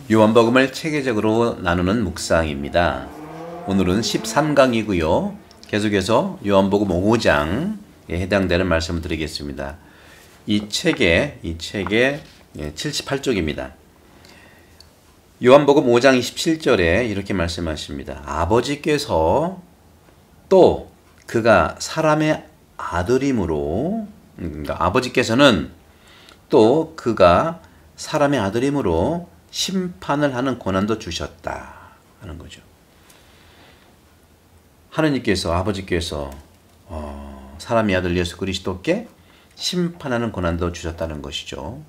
요한복음을 체계적으로 나누는 묵상입니다. 오늘은 13강이고요. 계속해서 요한복음 5장에 해당되는 말씀을 드리겠습니다. 이 책의 78쪽입니다. 요한복음 5장 27절에 이렇게 말씀하십니다. 아버지께서 또 그가 사람의 아들이므로, 그러니까 아버지께서는 또 그가 사람의 아들이므로 심판을 하는 권한도 주셨다 하는 거죠. 하느님께서, 아버지께서 사람의 아들 예수 그리스도께 심판하는 권한도 주셨다는 것이죠.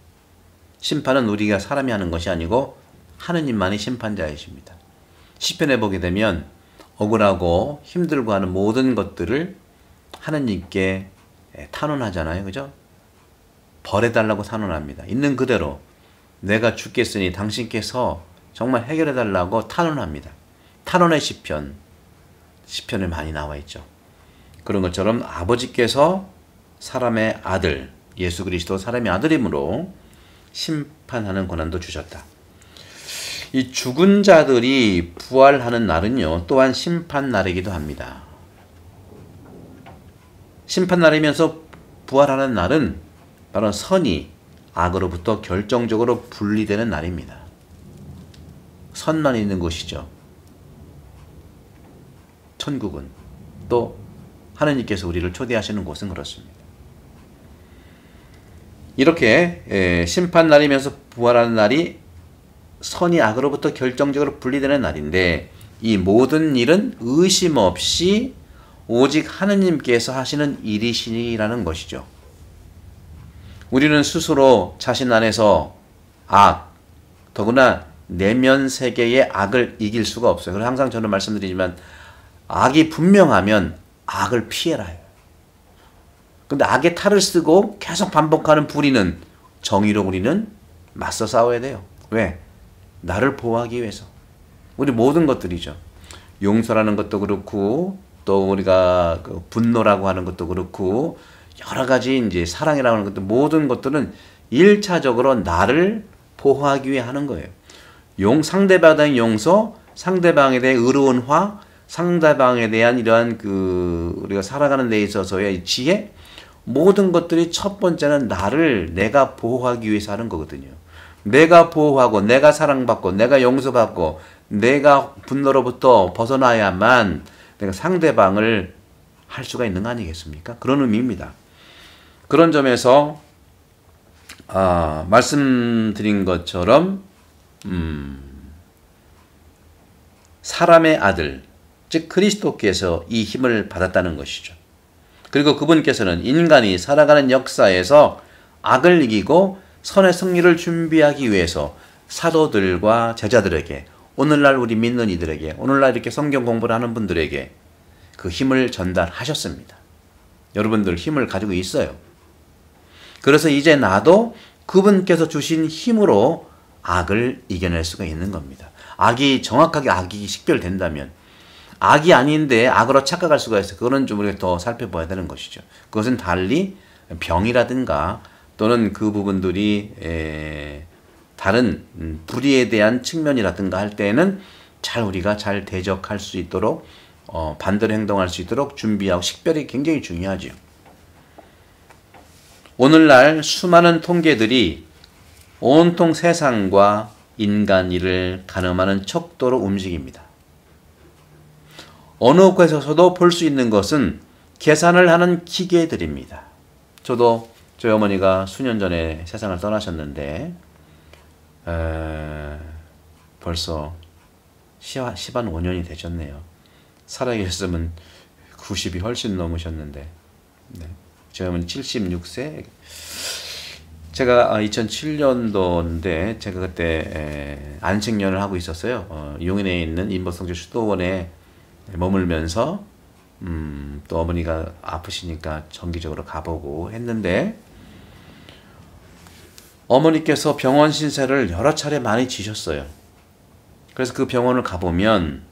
심판은 우리가 사람이 하는 것이 아니고 하느님만이 심판자이십니다. 시편에 보게 되면 억울하고 힘들고 하는 모든 것들을 하느님께 탄원하잖아요. 그죠? 벌해달라고 탄원합니다. 있는 그대로 내가 죽겠으니 당신께서 정말 해결해달라고 탄원합니다. 탄원의 시편에 많이 나와 있죠. 그런 것처럼 아버지께서 사람의 아들, 예수 그리스도 사람의 아들이므로 심판하는 권한도 주셨다. 이 죽은 자들이 부활하는 날은요, 또한 심판날이기도 합니다. 심판날이면서 부활하는 날은 바로 선이 악으로부터 결정적으로 분리되는 날입니다. 선만 있는 곳이죠. 천국은, 또 하느님께서 우리를 초대하시는 곳은 그렇습니다. 이렇게 심판날이면서 부활하는 날이 선이 악으로부터 결정적으로 분리되는 날인데, 이 모든 일은 의심 없이 오직 하느님께서 하시는 일이시라는 것이죠. 우리는 스스로 자신 안에서 더구나 내면 세계의 악을 이길 수가 없어요. 그래서 항상 저는 말씀드리지만 악이 분명하면 악을 피해라 해요. 근데 악의 탈을 쓰고 계속 반복하는 불의는, 정의로 우리는 맞서 싸워야 돼요. 왜? 나를 보호하기 위해서. 우리 모든 것들이죠. 용서라는 것도 그렇고, 또 우리가 분노라고 하는 것도 그렇고, 여러 가지 이제 사랑이라고 하는 것들, 모든 것들은 1차적으로 나를 보호하기 위해 하는 거예요. 상대방의 용서, 상대방에 대해 의로운 화, 상대방에 대한 이러한 우리가 살아가는 데 있어서의 지혜, 모든 것들이 첫 번째는 내가 보호하기 위해서 하는 거거든요. 내가 보호하고, 내가 사랑받고, 내가 용서받고, 내가 분노로부터 벗어나야만 내가 상대방을 할 수가 있는 거 아니겠습니까? 그런 의미입니다. 그런 점에서 말씀드린 것처럼 사람의 아들, 즉 그리스도께서 이 힘을 받았다는 것이죠. 그리고 그분께서는 인간이 살아가는 역사에서 악을 이기고 선의 승리를 준비하기 위해서 사도들과 제자들에게, 오늘날 우리 믿는 이들에게, 오늘날 이렇게 성경 공부를 하는 분들에게 그 힘을 전달하셨습니다. 여러분들 힘을 가지고 있어요. 그래서 이제 나도 그분께서 주신 힘으로 악을 이겨낼 수가 있는 겁니다. 정확하게 악이 식별된다면, 악이 아닌데 악으로 착각할 수가 있어요. 그거는 좀 우리가 더 살펴봐야 되는 것이죠. 그것은 달리 병이라든가 또는 그 부분들이 다른 불의에 대한 측면이라든가 할 때에는 우리가 잘 대적할 수 있도록, 반대로 행동할 수 있도록 준비하고 식별이 굉장히 중요하죠. 오늘날 수많은 통계들이 온통 세상과 인간 일을 가늠하는 척도로 움직입니다. 어느 곳에서도 볼 수 있는 것은 계산을 하는 기계들입니다. 저희 어머니가 수년 전에 세상을 떠나셨는데 벌써 15년이 되셨네요. 살아계셨으면 90이 훨씬 넘으셨는데, 네. 저희 어머니 76세. 제가 2007년도인데 제가 그때 안식년을 하고 있었어요. 용인에 있는 인보성주 수도원에 머물면서 또 어머니가 아프시니까 정기적으로 가보고 했는데, 어머니께서 병원 신세를 여러 차례 많이 지셨어요. 그래서 그 병원을 가보면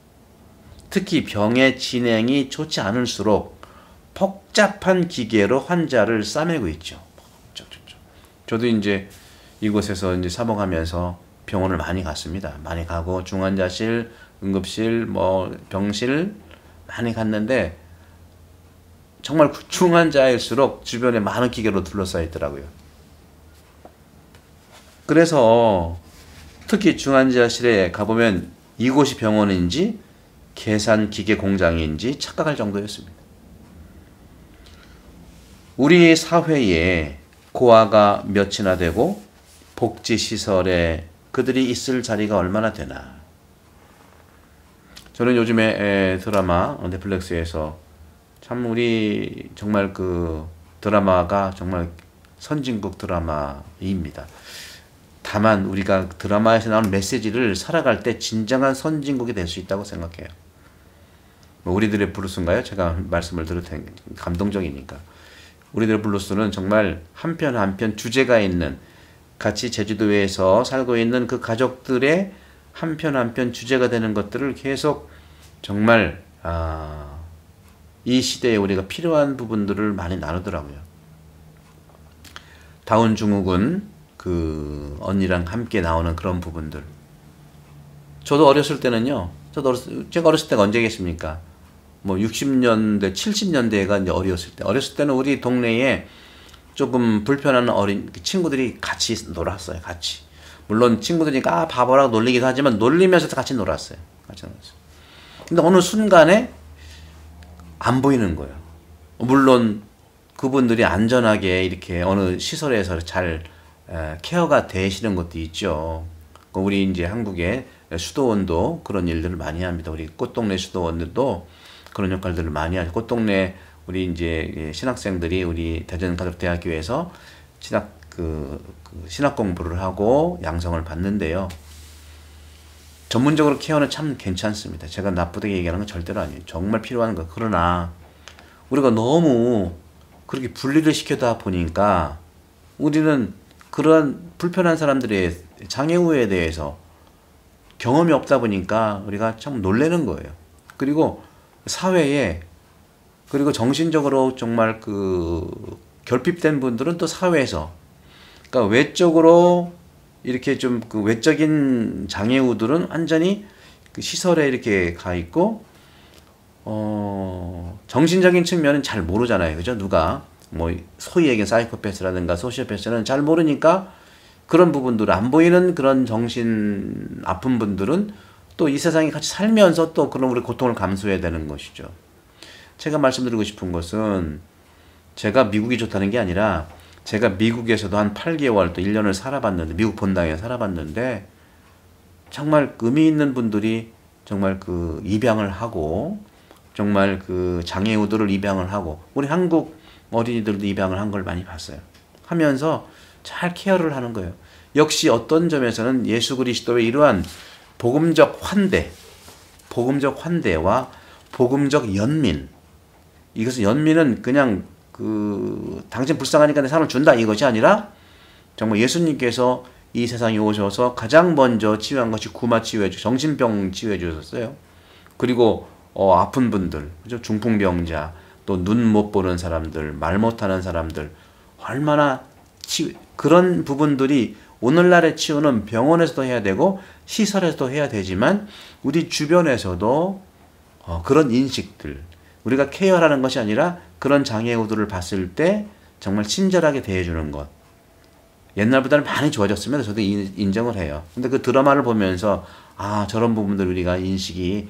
특히 병의 진행이 좋지 않을수록 복잡한 기계로 환자를 싸매고 있죠. 저도 이제 이곳에서 이제 사모하면서 병원을 많이 갔습니다. 많이 가고 중환자실, 응급실, 뭐 병실 많이 갔는데 정말 중환자일수록 주변에 많은 기계로 둘러싸여 있더라고요. 그래서 특히 중환자실에 가보면 이곳이 병원인지 계산 기계 공장인지 착각할 정도였습니다. 우리 사회에 고아가 몇이나 되고 복지시설에 그들이 있을 자리가 얼마나 되나. 저는 요즘에 드라마 넷플릭스에서 참 우리 정말 그 드라마가 정말 선진국 드라마입니다. 다만 우리가 드라마에서 나오는 메시지를 살아갈 때 진정한 선진국이 될 수 있다고 생각해요. 뭐 우리들의 블루스인가요? 제가 말씀을 들을 테니 감동적이니까. 우리들의 블루스는 정말 한편 한편 주제가 있는, 같이 제주도에서 살고 있는 그 가족들의 한편 한편 주제가 되는 것들을 계속 정말 이 시대에 우리가 필요한 부분들을 많이 나누더라고요. 다운증후군 그 언니랑 함께 나오는 그런 부분들. 저도 어렸을 때는요. 제가 어렸을 때가 언제겠습니까? 뭐 60년대, 70년대가 이제 어렸을 때는 우리 동네에 조금 불편한 어린 친구들이 같이 놀았어요. 같이. 물론 친구들이니까 바보라고 놀리기도 하지만 놀리면서도 같이 놀았어요. 근데 어느 순간에 안 보이는 거예요. 물론 그분들이 안전하게 이렇게 어느 시설에서 잘 케어가 되시는 것도 있죠. 우리 이제 한국의 수도원도 그런 일들을 많이 합니다. 우리 꽃동네 수도원들도 그런 역할들을 많이 하죠. 꽃동네 우리 이제 신학생들이 우리 대전가족대학교에서 신학 공부를 하고 양성을 받는데요. 전문적으로 케어는 참 괜찮습니다. 제가 나쁘게 얘기하는 건 절대로 아니에요. 정말 필요한 거. 그러나 우리가 너무 그렇게 분리를 시켜다 보니까 우리는 그런 불편한 사람들의 장애우에 대해서 경험이 없다 보니까 우리가 참 놀라는 거예요. 그리고 사회에, 그리고 정신적으로 정말 결핍된 분들은 또 사회에서, 그러니까 외적으로 이렇게 좀 외적인 장애우들은 완전히 그 시설에 이렇게 가 있고, 정신적인 측면은 잘 모르잖아요. 그죠? 누가, 뭐, 소위 얘기한 사이코패스라든가 소시오패스는 잘 모르니까 그런 부분들, 안 보이는 그런 정신 아픈 분들은 또 이 세상에 같이 살면서 또 그런 우리 고통을 감수해야 되는 것이죠. 제가 말씀드리고 싶은 것은 제가 미국이 좋다는 게 아니라 제가 미국에서도 한 8개월 또 1년을 살아봤는데, 미국 본당에 살아봤는데 정말 의미 있는 분들이 정말 입양을 하고 정말 장애우들을 입양을 하고 우리 한국 어린이들도 입양을 한 걸 많이 봤어요. 하면서 잘 케어를 하는 거예요. 역시 어떤 점에서는 예수 그리스도의 이러한 복음적 환대와 복음적 연민, 이것은 연민은 그냥 당신 불쌍하니까 내 사람을 준다 이것이 아니라 정말 예수님께서 이 세상에 오셔서 가장 먼저 치유한 것이 구마 치유해 주셨어요. 정신병 치유해 주셨어요. 그리고 아픈 분들, 그죠? 중풍병자, 또 눈 못 보는 사람들, 말 못하는 사람들, 얼마나 그런 부분들이 오늘날의 치유는 병원에서도 해야 되고 시설에서도 해야 되지만 우리 주변에서도 그런 인식들, 우리가 케어하는 것이 아니라 그런 장애우들을 봤을 때 정말 친절하게 대해주는 것, 옛날보다는 많이 좋아졌습니다. 저도 인정을 해요. 근데 그 드라마를 보면서 저런 부분들 우리가 인식이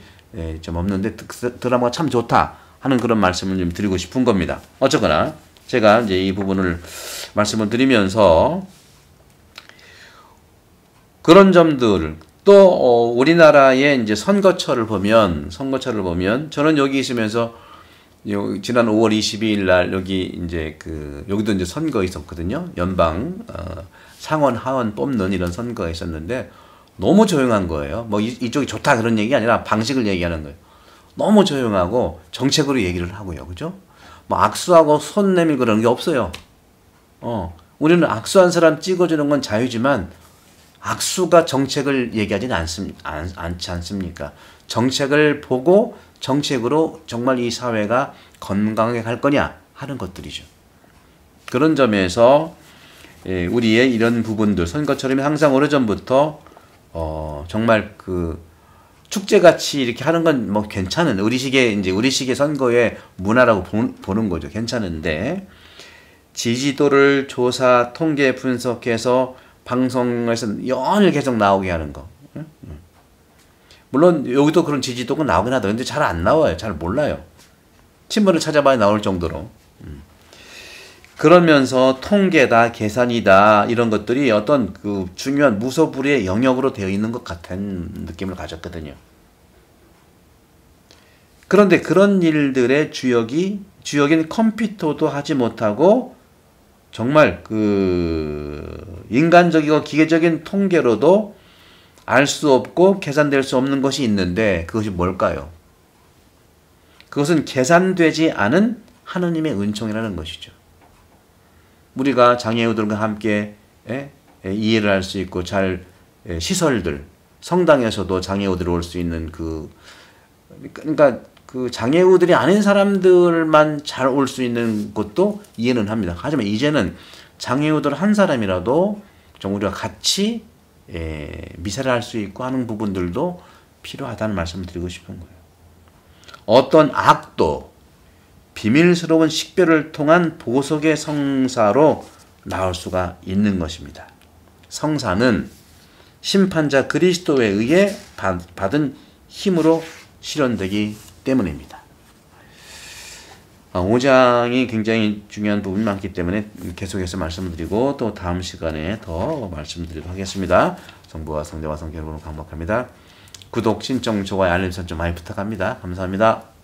좀 없는데 드라마가 참 좋다 하는 그런 말씀을 좀 드리고 싶은 겁니다. 어쨌거나 제가 이제 이 부분을 말씀을 드리면서 그런 점들, 또 우리나라의 이제 선거철을 보면 저는 여기 있으면서 지난 5월 22일 날 여기 이제 여기도 이제 선거 있었거든요. 연방 상원 하원 뽑는 이런 선거가 있었는데 너무 조용한 거예요. 뭐 이쪽이 좋다 그런 얘기 아니라 방식을 얘기하는 거예요. 너무 조용하고 정책으로 얘기를 하고요. 그죠? 뭐 악수하고 손 내밀고 그런 게 없어요. 우리는 악수한 사람 찍어주는 건 자유지만 악수가 정책을 얘기하지는 않지 않습니까? 정책을 보고 정책으로 정말 이 사회가 건강하게 갈 거냐 하는 것들이죠. 그런 점에서 우리의 이런 부분들, 선거철이면 항상 오래전부터 정말 그 축제같이 이렇게 하는 건 뭐 괜찮은 우리식의 선거의 문화라고 보는 거죠. 괜찮은데 지지도를 조사 통계 분석해서 방송에서 연일 계속 나오게 하는 거. 물론 여기도 그런 지지도가 나오긴 하다. 근데 잘 안 나와요. 잘 몰라요. 신문을 찾아봐야 나올 정도로. 그러면서 통계다, 계산이다 이런 것들이 어떤 그 중요한 무소불위의 영역으로 되어 있는 것 같은 느낌을 가졌거든요. 그런데 그런 일들의 주역인 컴퓨터도 하지 못하고 정말 그 인간적이고 기계적인 통계로도 알 수 없고 계산될 수 없는 것이 있는데 그것이 뭘까요? 그것은 계산되지 않은 하느님의 은총이라는 것이죠. 우리가 장애우들과 함께 이해를 할 수 있고 시설들, 성당에서도 장애우들이 올 수 있는 그러니까 그 장애우들이 아닌 사람들만 잘 올 수 있는 것도 이해는 합니다. 하지만 이제는 장애우들 한 사람이라도 좀 우리가 같이 미사를 할 수 있고 하는 부분들도 필요하다는 말씀을 드리고 싶은 거예요. 어떤 악도 비밀스러운 식별을 통한 보석의 성사로 나올 수가 있는 것입니다. 성사는 심판자 그리스도에 의해 받은 힘으로 실현되기 때문입니다. 5장이 굉장히 중요한 부분이 많기 때문에 계속해서 말씀드리고 또 다음 시간에 더 말씀드리도록 하겠습니다. 성부와 성자와 성령 여러분을 강박합니다. 구독, 신청, 좋아요, 알림 설정 많이 부탁합니다. 감사합니다.